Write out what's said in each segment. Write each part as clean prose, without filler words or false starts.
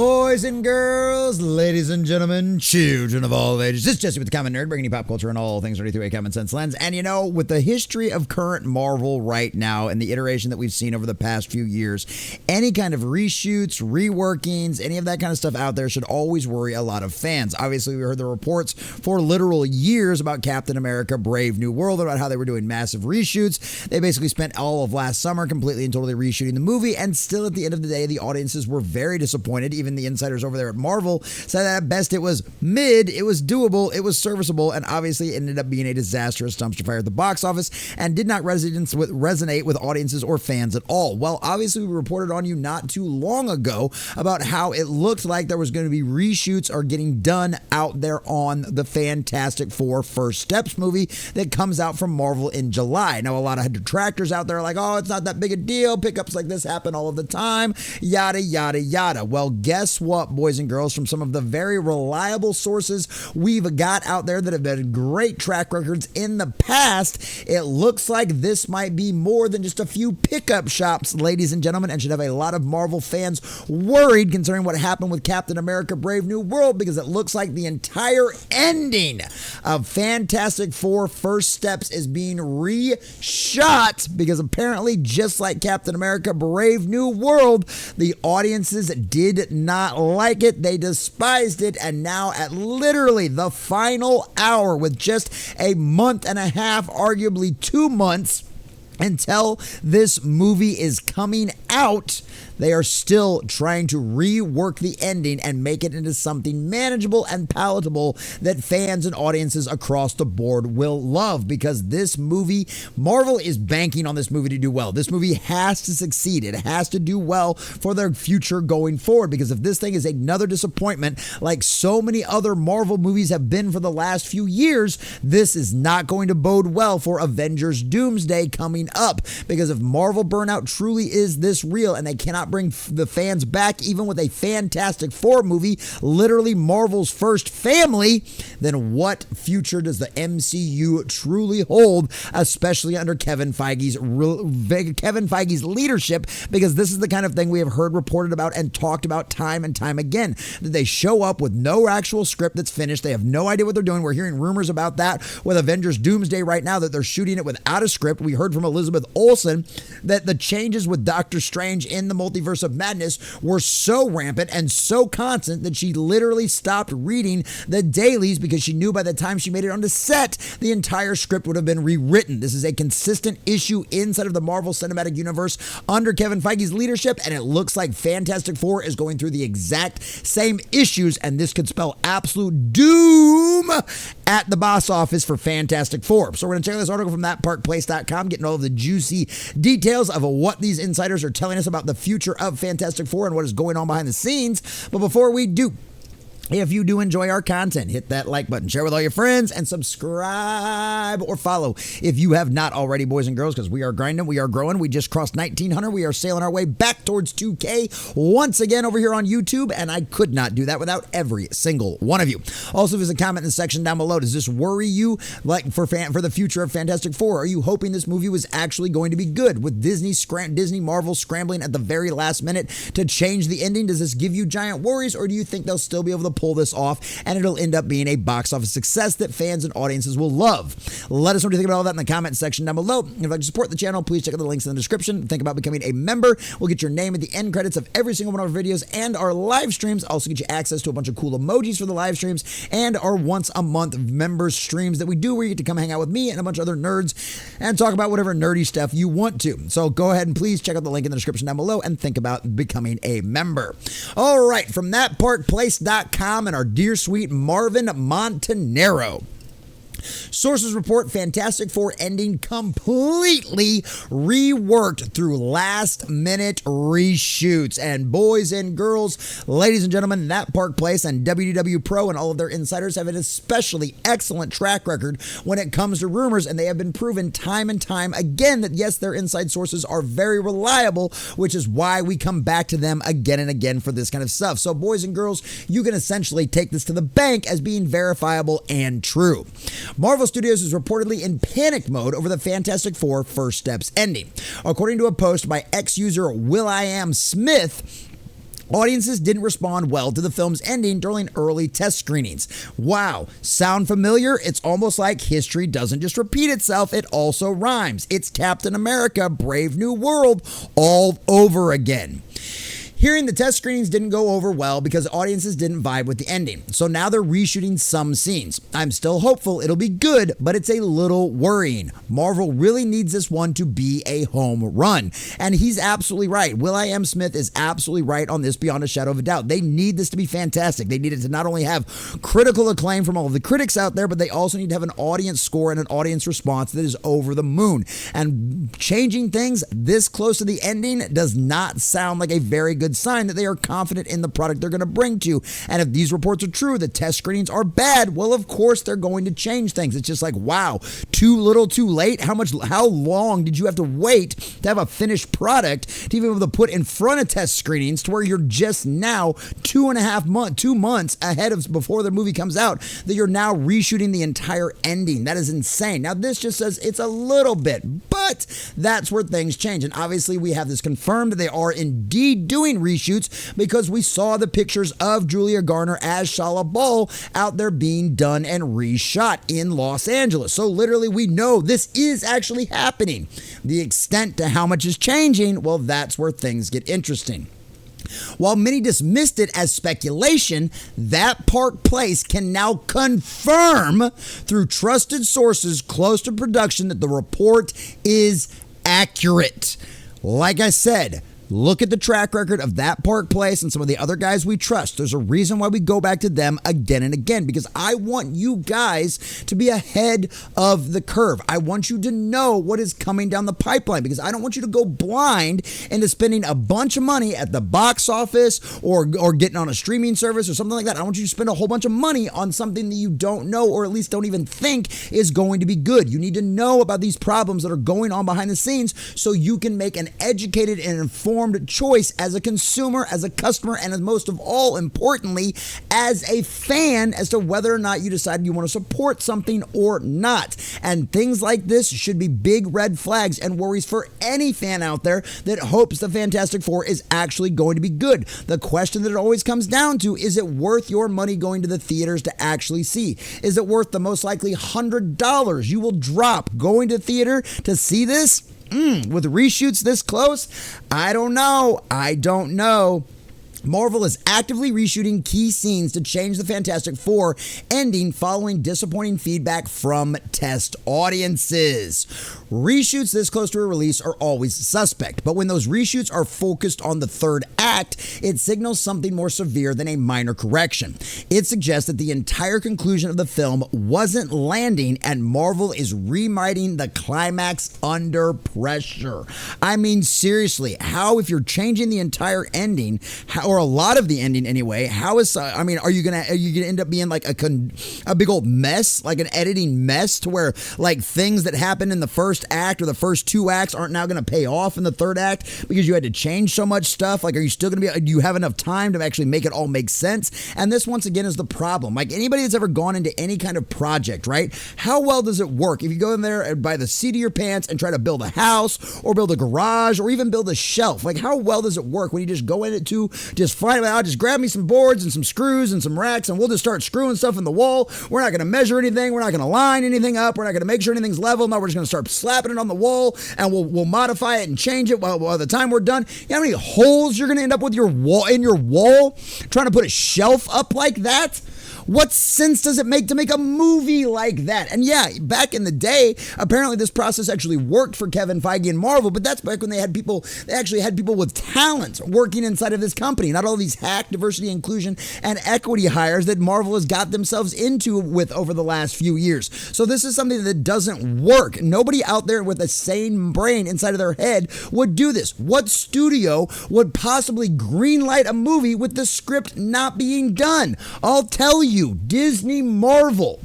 Boys and girls, ladies and gentlemen, children of all ages, it's Jesse with the Common Nerd, bringing you pop culture and all things ready through a common sense lens. And you know, with the history of current Marvel right now and the iteration that we've seen over the past few years, any kind of reshoots, reworkings, any of that kind of stuff out there should always worry a lot of fans. Obviously, we heard the reports for literal years about Captain America: Brave New World, about how they were doing massive reshoots. They basically spent all of last summer completely and totally reshooting the movie, and still at the end of the day, the audiences were very disappointed. Even the insiders over there at Marvel said that at best it was mid, it was doable, it was serviceable, and obviously ended up being a disastrous dumpster fire at the box office and did not resonate with audiences or fans at all. Well, obviously we reported on you not too long ago about how it looked like there was going to be reshoots or getting done out there on the Fantastic Four First Steps movie that comes out from Marvel in July. Now, a lot of detractors out there are like, oh, it's not that big a deal, pickups like this happen all of the time, yada, yada, yada. Well, guess what, boys and girls, from some of the very reliable sources we've got out there that have had great track records in the past, it looks like this might be more than just a few pickup shops, ladies and gentlemen, and should have a lot of Marvel fans worried concerning what happened with Captain America: Brave New World, because it looks like the entire ending of Fantastic Four First Steps is being reshot, because apparently, just like Captain America: Brave New World, the audiences did not like it. They despised it, and now at literally the final hour, with just a month and a half, arguably 2 months until this movie is coming out, they are still trying to rework the ending and make it into something manageable and palatable that fans and audiences across the board will love, because this movie, Marvel is banking on this movie to do well. This movie has to succeed. It has to do well for their future going forward, because if this thing is another disappointment like so many other Marvel movies have been for the last few years, this is not going to bode well for Avengers Doomsday coming up, because if Marvel burnout truly is this real and they cannot bring the fans back even with a Fantastic Four movie, literally Marvel's first family, then what future does the MCU truly hold, especially under Kevin Feige's leadership? Because this is the kind of thing we have heard reported about and talked about time and time again, that they show up with no actual script that's finished. They have no idea what they're doing. We're hearing rumors about that with Avengers Doomsday right now, that they're shooting it without a script. We heard from Elizabeth Olsen that the changes with Doctor Strange in the Multiverse of Madness were so rampant and so constant that she literally stopped reading the dailies, because she knew by the time she made it onto set, the entire script would have been rewritten. This is a consistent issue inside of the Marvel Cinematic Universe under Kevin Feige's leadership, and it looks like Fantastic Four is going through the exact same issues, and this could spell absolute doom at the box office for Fantastic Four. So we're going to check out this article from thatparkplace.com, getting all of the juicy details of what these insiders are telling us about the future of Fantastic Four and what is going on behind the scenes. But before we do, if you do enjoy our content, hit that like button, share with all your friends, and subscribe or follow if you have not already, boys and girls, because we are grinding, we are growing. We just crossed 1,900. We are sailing our way back towards 2K once again over here on YouTube, and I could not do that without every single one of you. Also, there's a comment in the section down below. Does this worry you, like for the future of Fantastic Four? Are you hoping this movie was actually going to be good? With Disney Marvel scrambling at the very last minute to change the ending, does this give you giant worries, or do you think they'll still be able to pull this off and it'll end up being a box office success that fans and audiences will love? Let us know what you think about all that in the comment section down below. If you'd like to support the channel, please check out the links in the description. Think about becoming a member. We'll get your name at the end credits of every single one of our videos and our live streams. Also get you access to a bunch of cool emojis for the live streams and our once a month members streams that we do, where you get to come hang out with me and a bunch of other nerds and talk about whatever nerdy stuff you want to. So go ahead and please check out the link in the description down below and think about becoming a member. All right, from thatparkplace.com and our dear sweet Marvin Montanero. Sources report Fantastic Four ending completely reworked through last-minute reshoots. And boys and girls, ladies and gentlemen, That Park Place and WDW Pro and all of their insiders have an especially excellent track record when it comes to rumors, and they have been proven time and time again that, yes, their inside sources are very reliable, which is why we come back to them again and again for this kind of stuff. So, boys and girls, you can essentially take this to the bank as being verifiable and true. Marvel Studios is reportedly in panic mode over the Fantastic Four First Steps ending. According to a post by ex-user Will.i.am Smith, Audiences didn't respond well to the film's ending during early test screenings. Wow, sound familiar? It's almost like history doesn't just repeat itself, it also rhymes. It's Captain America, Brave New World all over again. Hearing the test screenings didn't go over well because audiences didn't vibe with the ending. So now they're reshooting some scenes. I'm still hopeful it'll be good, but it's a little worrying. Marvel really needs this one to be a home run. And he's absolutely right. Will.i.am Smith is absolutely right on this beyond a shadow of a doubt. They need this to be fantastic. They need it to not only have critical acclaim from all of the critics out there, but they also need to have an audience score and an audience response that is over the moon. And changing things this close to the ending does not sound like a very good sign that they are confident in the product they're going to bring to. And if these reports are true, the test screenings are bad, well, of course they're going to change things. It's just like, wow, too little, too late. How long did you have to wait to have a finished product to even be able to put in front of test screenings to where you're just now 2 months ahead of before the movie comes out that you're now reshooting the entire ending? That is insane. Now this just says it's a little bit, but that's where things change. And obviously we have this confirmed that they are indeed doing reshoots because we saw the pictures of Julia Garner as Shala Ball out there being done and reshot in Los Angeles. So literally we know this is actually happening. The extent to how much is changing, well, that's where things get interesting. While many dismissed it as speculation, that Park Place can now confirm through trusted sources close to production that the report is accurate. Like I said, look at the track record of that Park Place and some of the other guys we trust. There's a reason why we go back to them again and again, because I want you guys to be ahead of the curve. I want you to know what is coming down the pipeline, because I don't want you to go blind into spending a bunch of money at the box office or getting on a streaming service or something like that. I want you to spend a whole bunch of money on something that you don't know, or at least don't even think is going to be good. You need to know about these problems that are going on behind the scenes so you can make an educated and informed choice as a consumer, as a customer, and as most of all, importantly, as a fan as to whether or not you decide you want to support something or not. And things like this should be big red flags and worries for any fan out there that hopes the Fantastic Four is actually going to be good. The question that it always comes down to, is it worth your money going to the theaters to actually see? Is it worth the most likely $100 you will drop going to theater to see this? With reshoots this close? I don't know. Marvel is actively reshooting key scenes to change the Fantastic Four ending following disappointing feedback from test audiences. Reshoots this close to a release are always suspect, but when those reshoots are focused on the third act, it signals something more severe than a minor correction. It suggests that the entire conclusion of the film wasn't landing and Marvel is rewriting the climax under pressure. I mean, seriously, how, if you're changing the entire ending, or a lot of the ending anyway, how is, are you gonna end up being like a big old mess, like an editing mess, to where like things that happen in the first act or the first two acts aren't now going to pay off in the third act because you had to change so much stuff? Like, are you still going to be, do you have enough time to actually make it all make sense? And this, once again, is the problem. Like, anybody that's ever gone into any kind of project, right? How well does it work if you go in there and by the seat of your pants and try to build a house or build a garage or even build a shelf? Like, how well does it work when you just go in it to just find out, just grab me some boards and some screws and some racks and we'll just start screwing stuff in the wall. We're not going to measure anything. We're not going to line anything up. We're not going to make sure anything's level. No, we're just going to start slapping it on the wall and we'll modify it and change it by the time we're done. You know how many holes you're going to end up with your wall trying to put a shelf up like that? What sense does it make to make a movie like that? And yeah, back in the day, apparently this process actually worked for Kevin Feige and Marvel, but that's back when they actually had people with talent working inside of this company, not all these hack diversity, inclusion, and equity hires that Marvel has got themselves into with over the last few years. So this is something that doesn't work. Nobody out there with a sane brain inside of their head would do this. What studio would possibly greenlight a movie with the script not being done? I'll tell you, Disney, Marvel.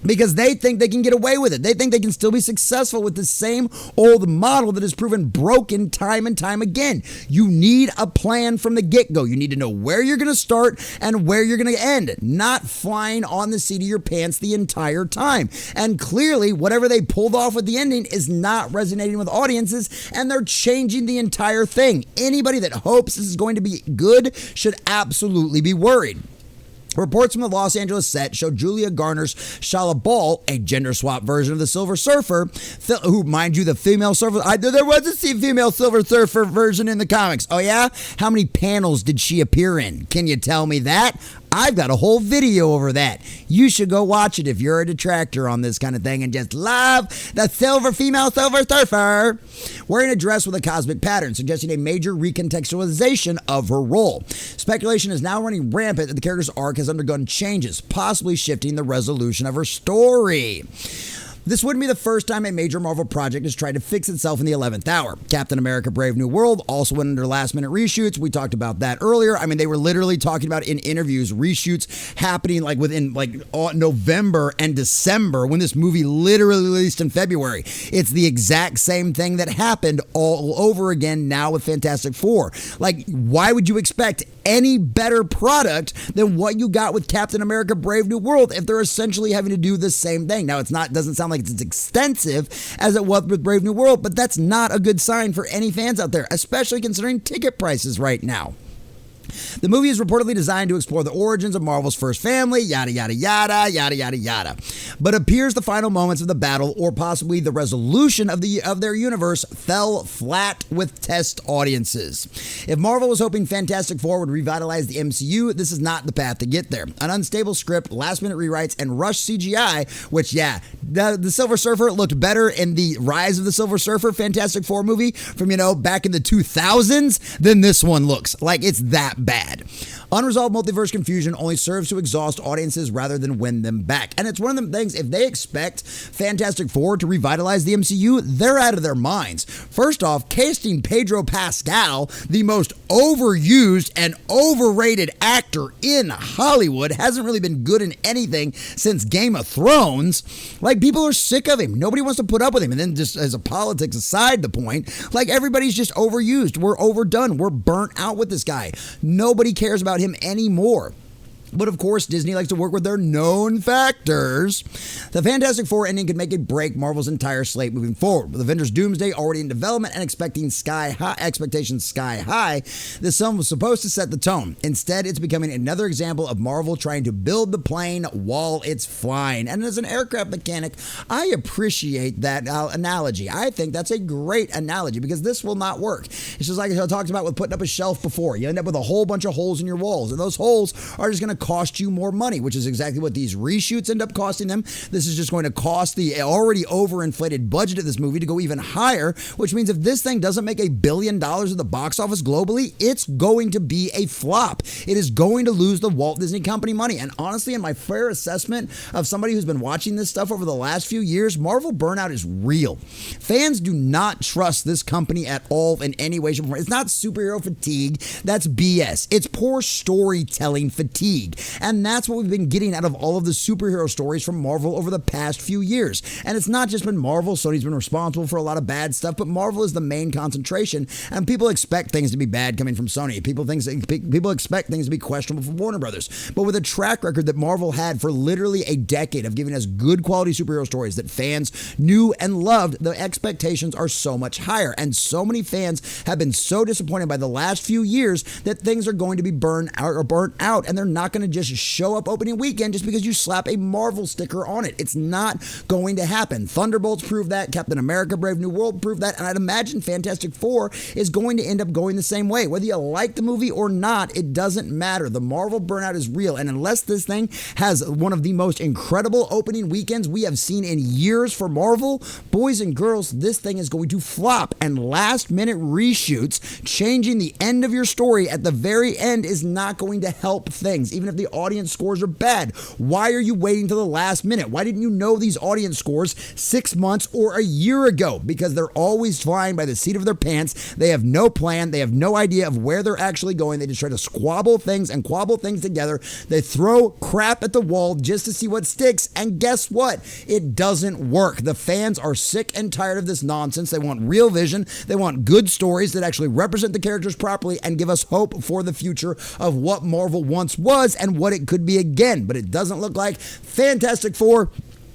because they think they can get away with it. They think they can still be successful with the same old model that has proven broken time and time again. You need a plan from the get-go. You need to know where you're going to start and where you're going to end, not flying on the seat of your pants the entire time. And clearly, whatever they pulled off with the ending is not resonating with audiences, and they're changing the entire thing. Anybody that hopes this is going to be good should absolutely be worried. Reports from the Los Angeles set show Julia Garner's Shala Ball, a gender-swap version of the Silver Surfer, who, mind you, the female Silver... there was a female Silver Surfer version in the comics. Oh, yeah? How many panels did she appear in? Can you tell me that? I've got a whole video over that. You should go watch it if you're a detractor on this kind of thing and just love the female Silver Surfer. Wearing a dress with a cosmic pattern, suggesting a major recontextualization of her role. Speculation is now running rampant that the character's arc has undergone changes, possibly shifting the resolution of her story. This wouldn't be the first time a major Marvel project has tried to fix itself in the 11th hour. Captain America Brave New World also went under last-minute reshoots. We talked about that earlier. I mean, they were literally talking about in interviews reshoots happening like within November and December when this movie literally released in February. It's the exact same thing that happened all over again now with Fantastic Four. Like, why would you expect any better product than what you got with Captain America Brave New World if they're essentially having to do the same thing? Now, doesn't sound like it's as extensive as it was with Brave New World, but that's not a good sign for any fans out there, especially considering ticket prices right now. The movie is reportedly designed to explore the origins of Marvel's first family, yada, yada, yada, yada, yada, yada. But appears the final moments of the battle, or possibly the resolution of their universe, fell flat with test audiences. If Marvel was hoping Fantastic Four would revitalize the MCU, this is not the path to get there. An unstable script, last-minute rewrites, and rushed CGI, which, yeah, the Silver Surfer looked better in the Rise of the Silver Surfer Fantastic Four movie from, back in the 2000s than this one looks. Like, it's that bad. Unresolved multiverse confusion only serves to exhaust audiences rather than win them back. And it's one of them things, if they expect Fantastic Four to revitalize the MCU, they're out of their minds. First off, casting Pedro Pascal, the most overused and overrated actor in Hollywood, hasn't really been good in anything since Game of Thrones. Like, people are sick of him. Nobody wants to put up with him. And then just as a politics aside the point, like, everybody's just overused. We're overdone. We're burnt out with this guy. Nobody cares about him anymore. But of course, Disney likes to work with their known factors. The Fantastic Four ending could make or break Marvel's entire slate moving forward. With Avengers Doomsday already in development and expectations sky high, this film was supposed to set the tone. Instead, it's becoming another example of Marvel trying to build the plane while it's flying. And as an aircraft mechanic, I appreciate that analogy. I think that's a great analogy because this will not work. It's just like I talked about with putting up a shelf before. You end up with a whole bunch of holes in your walls, and those holes are just going to cost you more money, which is exactly what these reshoots end up costing them. This is just going to cost the already overinflated budget of this movie to go even higher, which means if this thing doesn't make $1 billion at the box office globally, it's going to be a flop. It is going to lose the Walt Disney Company money. And honestly, in my fair assessment of somebody who's been watching this stuff over the last few years, Marvel burnout is real. Fans do not trust this company at all in any way, shape, or form. It's not superhero fatigue. That's BS. It's poor storytelling fatigue. And that's what we've been getting out of all of the superhero stories from Marvel over the past few years. And it's not just been Marvel. Sony's been responsible for a lot of bad stuff, but Marvel is the main concentration, and people expect things to be bad coming from Sony. People expect things to be questionable from Warner Brothers. But with a track record that Marvel had for literally a decade of giving us good quality superhero stories that fans knew and loved, the expectations are so much higher. And so many fans have been so disappointed by the last few years that things are going to be burnt out, and they're not going to just show up opening weekend just because you slap a Marvel sticker on it. It's not going to happen. Thunderbolts proved that. Captain America Brave New World proved that. And I'd imagine Fantastic Four is going to end up going the same way. Whether you like the movie or not, it doesn't matter. The Marvel burnout is real. And unless this thing has one of the most incredible opening weekends we have seen in years for Marvel, boys and girls, this thing is going to flop. And last-minute reshoots, changing the end of your story at the very end, is not going to help things. Even even if the audience scores are bad. Why are you waiting till the last minute? Why didn't you know these audience scores 6 months or a year ago? Because they're always flying by the seat of their pants. They have no plan. They have no idea of where they're actually going. They just try to squabble things and quabble things together. They throw crap at the wall just to see what sticks, and guess what? It doesn't work. The fans are sick and tired of this nonsense. They want real vision. They want good stories that actually represent the characters properly and give us hope for the future of what Marvel once was and what it could be again. But it doesn't look like Fantastic Four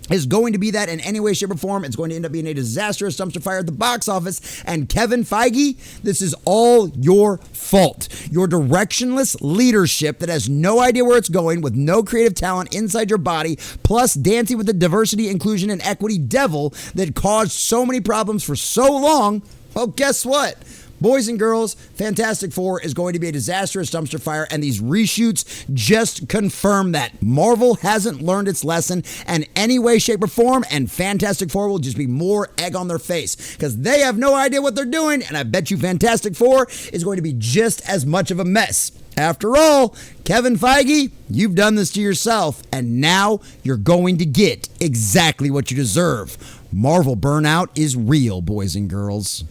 is going to be that in any way, shape, or form. It's going to end up being a disastrous dumpster fire at the box office. And Kevin Feige, this is all your fault. Your directionless leadership that has no idea where it's going, with no creative talent inside your body, plus dancing with the diversity, inclusion, and equity devil that caused so many problems for so long. Well, guess what? Boys and girls, Fantastic Four is going to be a disastrous dumpster fire, and these reshoots just confirm that. Marvel hasn't learned its lesson in any way, shape, or form, and Fantastic Four will just be more egg on their face because they have no idea what they're doing, and I bet you Fantastic Four is going to be just as much of a mess. After all, Kevin Feige, you've done this to yourself, and now you're going to get exactly what you deserve. Marvel burnout is real, boys and girls.